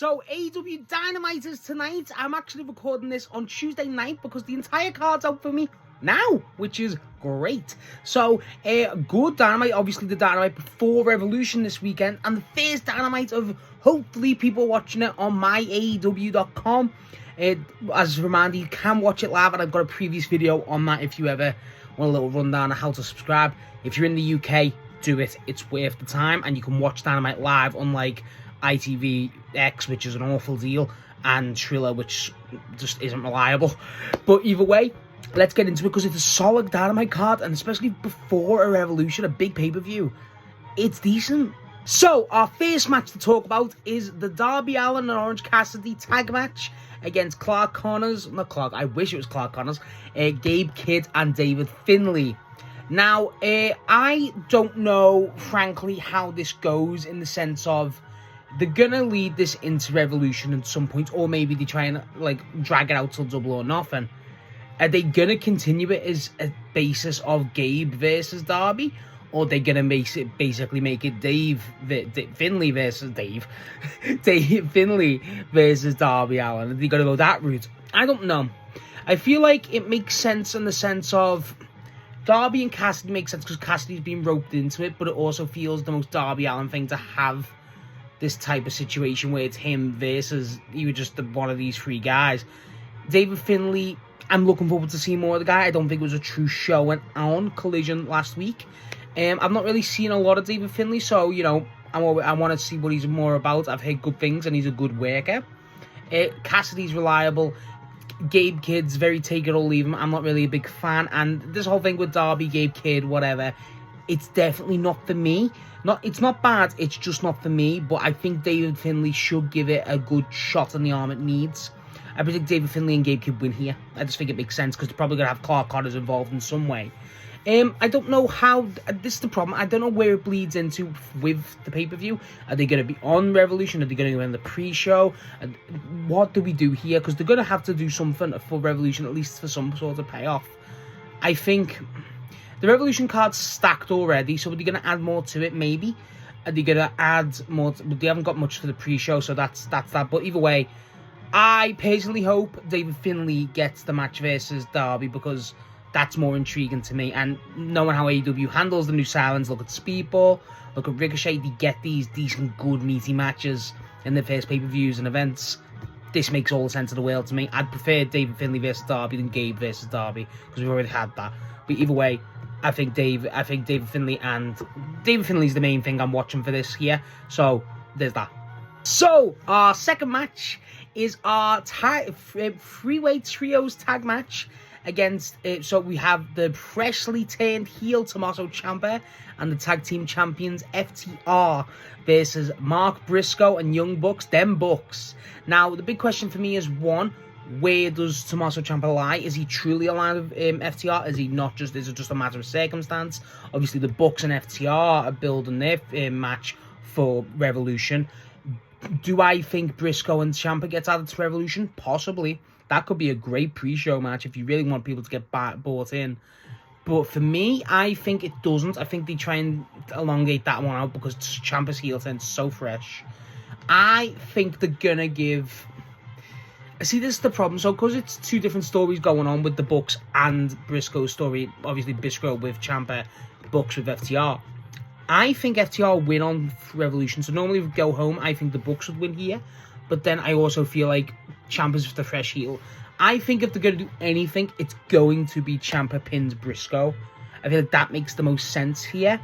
So, AEW Dynamite is tonight. I'm actually recording this on Tuesday night because the entire card's out for me now, which is great. So, good Dynamite, obviously the Dynamite before Revolution this weekend, and the first Dynamite of hopefully people watching it on myaew.com. As a reminder, you can watch it live, and I've got a previous video on that if you ever want a little rundown of how to subscribe. If you're in the UK, do it. It's worth the time, and you can watch Dynamite live, unlike ITVX, which is an awful deal, and Triller, which just isn't reliable. But either way, let's get into it, because it's a solid Dynamite card, and especially before a Revolution, a big pay-per-view, it's decent. So, our first match to talk about is the Darby Allin and Orange Cassidy tag match against Clark Connors, not Clark, I wish it was Clark Connors, Gabe Kidd and David Finlay. Now, I don't know, frankly, how this goes, in the sense of they're gonna lead this into Revolution at some point, or maybe they try and drag it out till Double or Nothing. Are they gonna continue it as a basis of Gabe versus Darby, or are they gonna basically make it Dave Finlay versus Dave Finlay versus Darby Allin? Are they gonna go that route? I don't know. I feel like it makes sense in the sense of Darby and Cassidy makes sense because Cassidy's been roped into it, but it also feels the most Darby Allin thing to have this type of situation where it's him versus you, just one of these three guys. David Finlay, I'm looking forward to seeing more of the guy. I don't think it was a true showing on Collision last week. I've not really seen a lot of David Finlay, so, you know, I want to see what he's more about. I've heard good things, and he's a good worker. Cassidy's reliable. Gabe Kidd's very take it or leave him. I'm not really a big fan, and this whole thing with Darby, Gabe Kidd, whatever, it's definitely not for me. It's not bad, it's just not for me, but I think David Finlay should give it a good shot in the arm it needs. I predict David Finlay and Gabe Kidd win here. I just think it makes sense, because they're probably going to have Clark Connors involved in some way. I don't know how, this is the problem, I don't know where it bleeds into with the pay-per-view. Are they going to be on Revolution? Are they going to go in the pre-show? What do we do here? Because they're going to have to do something for Revolution, at least for some sort of payoff. I think the Revolution card's stacked already, so are they going to add more to it? Maybe. Are they going to add more? They haven't got much for the pre-show, so that's that. But either way, I personally hope David Finlay gets the match versus Darby, because that's more intriguing to me. And knowing how AEW handles the new silence, look at Speedball, look at Ricochet, they get these decent, good, meaty matches in their first pay-per-views and events. This makes all the sense of the world to me. I'd prefer David Finlay versus Darby than Gabe versus Darby, because we've already had that. But either way, I think David Finlay, and David Finlay's the main thing I'm watching for this here. So there's that. So our second match is our three-way trios tag match against, so we have the freshly turned heel Tommaso Ciampa and the tag team champions FTR versus Mark Briscoe and Young Bucks, them Bucks. Now, the big question for me is, one, where does Tommaso Ciampa lie? Is he truly aligned with FTR? Is it just a matter of circumstance? Obviously, the Bucks and FTR are building their match for Revolution. Do I think Briscoe and Ciampa gets added to Revolution? Possibly. That could be a great pre-show match if you really want people to get bought in. But for me, I think it doesn't. I think they try and elongate that one out because Ciampa's heel turn's so fresh. I think they're going to give... See, this is the problem. So, because it's two different stories going on with the Bucks and Briscoe's story, obviously Briscoe with Ciampa, Bucks with FTR, I think FTR win on Revolution. So, normally we go home, I think the Bucks would win here. But then I also feel like Ciampa's the fresh heel. I think if they're going to do anything, it's going to be Ciampa pins Briscoe. I feel like that makes the most sense here.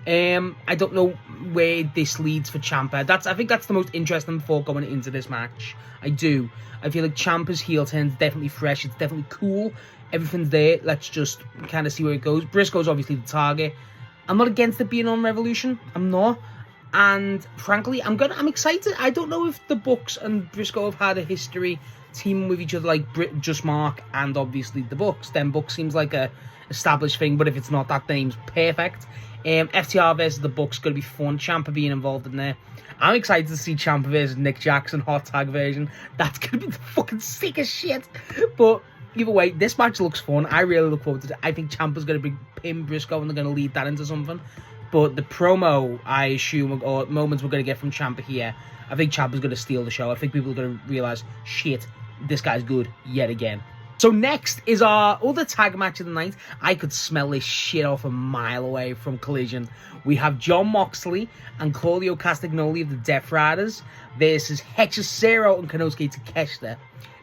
I don't know where this leads for Ciampa. I think that's the most interesting thought going into this match. I do. I feel like Ciampa's heel turn's definitely fresh. It's definitely cool. Everything's there. Let's just kind of see where it goes. Briscoe's obviously the target. I'm not against it being on Revolution. I'm not. And frankly, I'm excited. I don't know if the Bucks and Briscoe have had a history teaming with each other, like just Mark and obviously the Bucks. Then Bucks seems like a established thing, but if it's not, that name's perfect. FTR versus the Bucks going to be fun. Ciampa being involved in there. I'm excited to see Ciampa versus Nick Jackson hot tag version. That's going to be the fucking sickest shit. But either way, this match looks fun. I really look forward to it. I think Ciampa's going to pin Briscoe and they're going to lead that into something. But the promo, I assume, or moments we're going to get from Ciampa here, I think Ciampa's going to steal the show. I think people are going to realise, shit, this guy's good yet again. So next is our other tag match of the night. I could smell this shit off a mile away from Collision. We have Jon Moxley and Claudio Castagnoli of the Death Riders versus Hechicero and Konosuke Takeshita.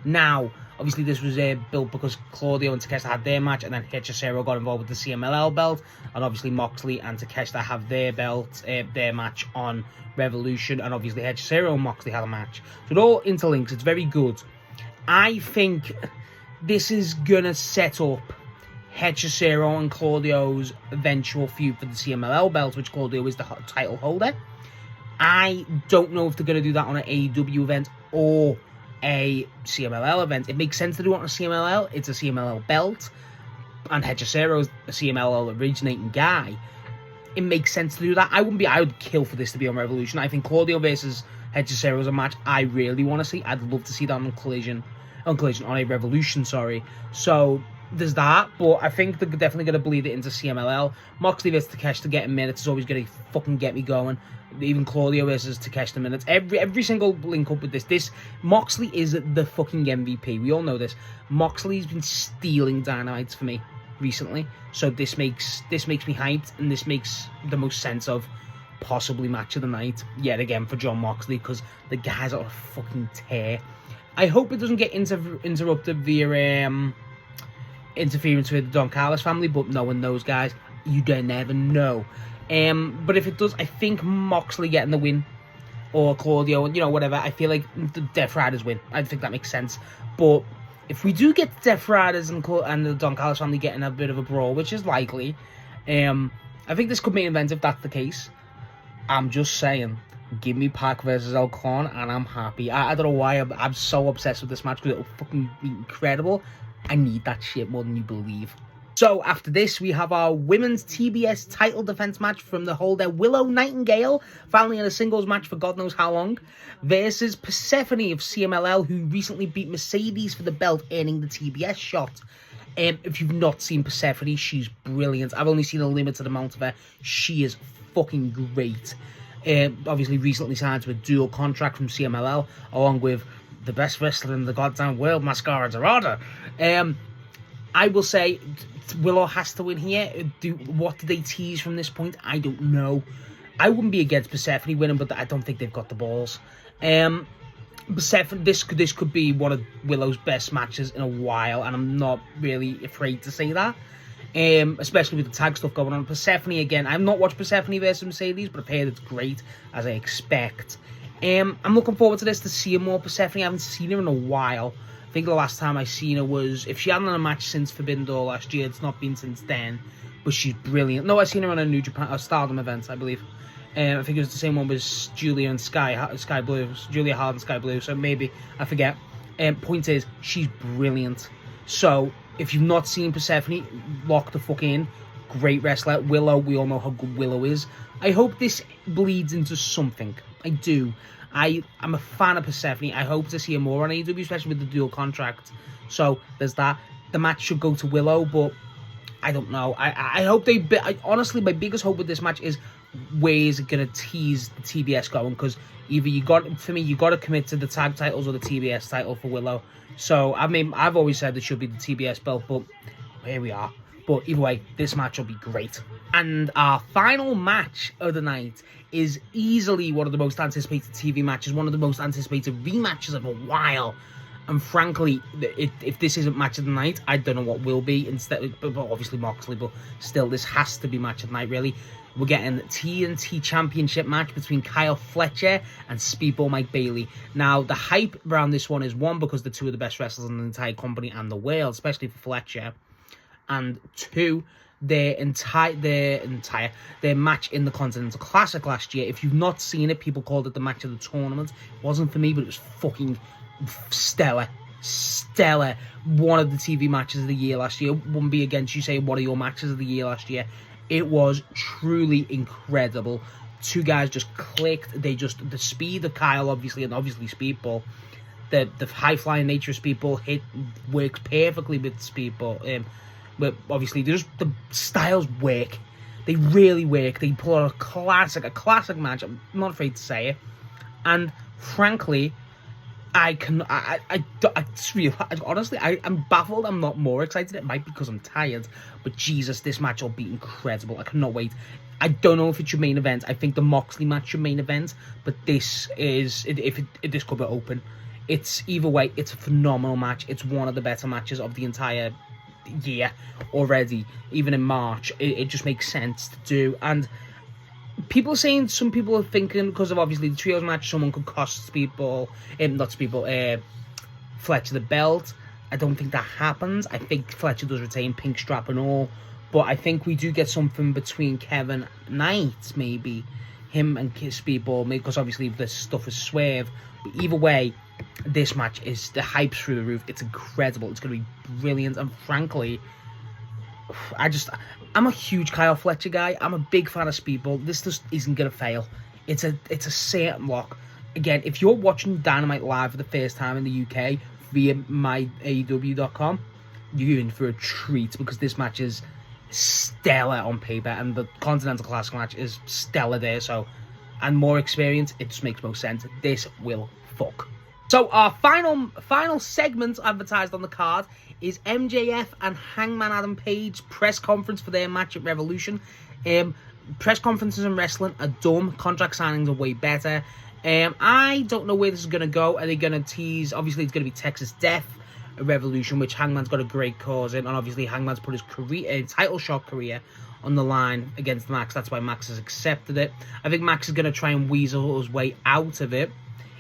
Now, obviously this was built because Claudio and Takeshita had their match, and then Hechicero got involved with the CMLL belt, and obviously Moxley and Takeshita have their belt, their match on Revolution, and obviously Hechicero and Moxley had a match. So it all interlinks. It's very good. I think this is gonna set up Hechicero and Claudio's eventual feud for the CMLL belt, which Claudio is the title holder. I don't know if they're gonna do that on an AEW event or a CMLL event. It makes sense to do it on a CMLL. It's a CMLL belt, and Hechicero's a CMLL originating guy. It makes sense to do that. I would kill for this to be on Revolution. I think Claudio versus Hechicero is a match I really want to see. I'd love to see that on a Revolution, sorry. So there's that, but I think they're definitely going to bleed it into CMLL. Moxley versus Takeshita getting minutes is always going to fucking get me going. Even Claudio versus Takeshita minutes. Every single link up with this. Moxley is the fucking MVP. We all know this. Moxley's been stealing Dynamites for me recently, so this makes me hyped, and this makes the most sense of possibly match of the night yet again for Jon Moxley, because the guy's on a fucking tear. I hope it doesn't get interrupted via interference with the Don Callis family, but knowing those guys, you never know. But if it does, I think Moxley getting the win, or Claudio, whatever. I feel like the Death Riders win. I think that makes sense. But if we do get the Death Riders and the Don Callis family getting a bit of a brawl, which is likely, I think this could be an event if that's the case. I'm just saying, give me Pac versus El Clon, and I'm happy. I don't know why I'm so obsessed with this match, because it'll fucking be incredible. I need that shit more than you believe. So after this, we have our women's TBS title defense match from the holder Willow Nightingale, finally in a singles match for God knows how long, versus Persephone of CMLL, who recently beat Mercedes for the belt, earning the TBS shot. If you've not seen Persephone, she's brilliant. I've only seen a limited amount of her. She is fucking great. Obviously recently signed to a dual contract from CMLL, along with the best wrestler in the goddamn world, Mascara Dorada. I will say Willow has to win here. What do they tease from this point? I don't know. I wouldn't be against Persephone winning, but I don't think they've got the balls. Persephone, this could be one of Willow's best matches in a while, and I'm not really afraid to say that. Especially with the tag stuff going on. Persephone, again, I've not watched Persephone versus Mercedes, but I've heard it's great, as I expect. I'm looking forward to this, to see more Persephone. I haven't seen her in a while. I think the last time I seen her was, if she hadn't had a match since Forbidden Door last year, it's not been since then, but she's brilliant. No, I seen her on a New Japan, Stardom event, I believe. I think it was the same one with Julia and Sky Blue, Julia Hart and Sky Blue, so maybe, I forget. Point is, she's brilliant. So, if you've not seen Persephone, lock the fuck in. Great wrestler. Willow, we all know how good Willow is. I hope this bleeds into something. I do. I'm a fan of Persephone. I hope to see her more on AEW, especially with the dual contract. So, there's that. The match should go to Willow, but I don't know. I hope honestly, my biggest hope with this match is where is it going to tease the TBS going, because either you got to commit to the tag titles or the TBS title for Willow. So, I mean, I've always said it should be the TBS belt, but here we are. But either way, this match will be great. And our final match of the night is easily one of the most anticipated TV matches, one of the most anticipated rematches of a while. And frankly, if this isn't match of the night, I don't know what will be. Instead, but obviously Moxley, but still, this has to be match of the night, really. We're getting the TNT Championship match between Kyle Fletcher and Speedball Mike Bailey. Now, the hype around this one is, one, because they're two of the best wrestlers in the entire company and the world, especially for Fletcher. And two, their match in the Continental Classic last year. If you've not seen it, people called it the match of the tournament. It wasn't for me, but it was fucking stellar. One of the TV matches of the year last year. Wouldn't be against you saying, what are your matches of the year last year? It was truly incredible. Two guys just clicked. The speed of Kyle, obviously, and obviously Speedball. The high-flying nature of Speedball works perfectly with Speedball. But obviously, the styles work. They really work. They pull out a classic match. I'm not afraid to say it. And frankly, it's real. Honestly, I'm baffled. I'm not more excited. It might be because I'm tired, but Jesus, this match will be incredible. I cannot wait. I don't know if it should main event. I think the Moxley match should main event, but this is if this could be open. It's either way. It's a phenomenal match. It's one of the better matches of the entire year already. Even in March, it just makes sense to do. And people are saying, some people are thinking, because of obviously the trios match, someone could cost Fletcher the belt. I don't think that happens. I think Fletcher does retain pink strap and all, but I think we do get something between Kevin Knight, maybe him and Speedball, because obviously this stuff is Swerve. But either way, this match is, the hype's through the roof. It's incredible. It's going to be brilliant, and frankly, I'm a huge Kyle Fletcher guy. I'm a big fan of Speedball. This just isn't going to fail. It's a certain lock. Again, if you're watching Dynamite live for the first time in the UK via my AEW.com, you're in for a treat, because this match is stellar on paper, and the Continental Classic match is stellar there. So, and more experience, it just makes more sense. This will fuck. So our final segment advertised on the card is MJF and Hangman Adam Page press conference for their match at Revolution. Press conferences in wrestling are dumb. Contract signings are way better. I don't know where this is going to go. Are they going to tease? Obviously, it's going to be Texas Death Revolution, which Hangman's got a great cause in. And obviously, Hangman's put his title shot career on the line against Max. That's why Max has accepted it. I think Max is going to try and weasel his way out of it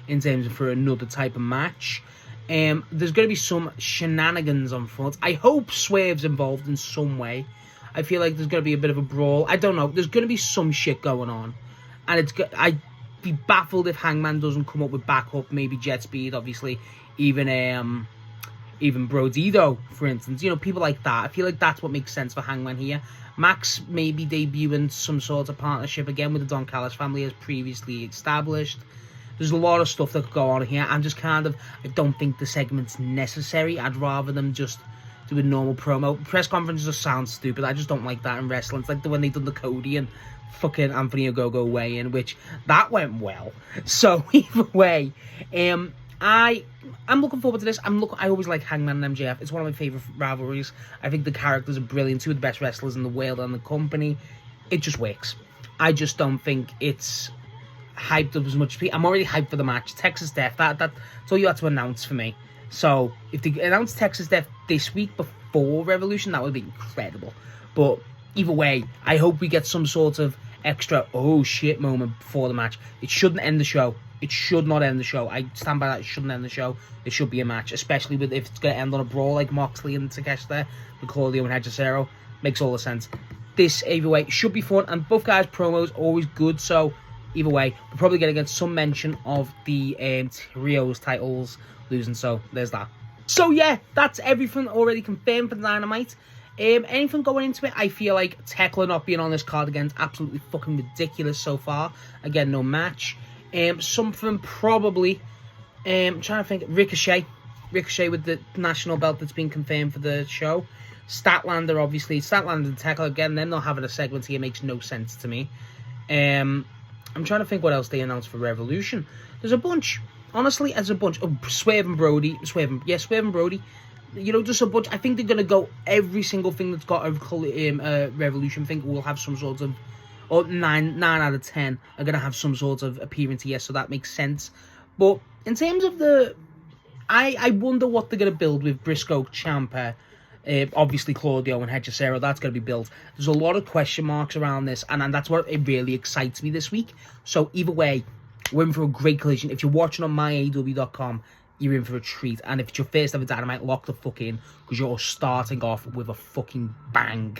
in terms of for another type of match. There's going to be some shenanigans on foot. I hope Swerve's involved in some way. I feel like there's going to be a bit of a brawl. I don't know. There's going to be some shit going on. And I'd be baffled if Hangman doesn't come up with backup. Maybe Jet Speed, obviously. Even Brodito, for instance. You know, people like that. I feel like that's what makes sense for Hangman here. Max maybe debuting some sort of partnership again with the Don Callis family as previously established. There's a lot of stuff that could go on here. I'm just I don't think the segment's necessary. I'd rather them just do a normal promo. Press conferences just sound stupid. I just don't like that in wrestling. It's like when they done the Cody and fucking Anthony Ogogo weigh-in, which that went well. So either way, I'm looking forward to this. I always like Hangman and MJF. It's one of my favourite rivalries. I think the characters are brilliant. Two of the best wrestlers in the world and the company. It just works. I just don't think it's hyped up as much. I'm already hyped for the match. Texas Death, that's all you had to announce for me. So if they announce Texas Death this week before Revolution, that would be incredible. But either way, I hope we get some sort of extra oh shit moment before the match. It shouldn't end the show. It should not end the show. I stand by that. It shouldn't end the show. It should be a match, especially if it's going to end on a brawl like Moxley and Takeshita with Claudio and Hechicero. Makes all the sense. This, either way, should be fun, and both guys' promos always good, so either way, we're probably going to get some mention of the trios titles losing, so there's that. So yeah, that's everything already confirmed for Dynamite. Anything going into it, I feel like Tekla not being on this card again is absolutely fucking ridiculous so far. Again, no match. Something probably, I'm trying to think, Ricochet with the national belt that's been confirmed for the show. Statlander, obviously. Statlander and Tekla, again, them not having a segment here makes no sense to me. I'm trying to think what else they announced for Revolution. There's a bunch. Honestly, there's a bunch. Oh, Swerve and Brody. You know, just a bunch. I think they're going to go every single thing that's got a Revolution thing will have some sort of, or 9 out of 10 are going to have some sort of appearance here, so that makes sense. But in terms of I wonder what they're going to build with Briscoe, Ciampa, obviously Claudio and Hechicero. That's going to be built. There's a lot of question marks around this, and that's what it really excites me this week. So either way, we're in for a great collision. If you're watching on myaw.com, you're in for a treat. And if it's your first ever Dynamite, lock the fuck in, because you're starting off with a fucking bang.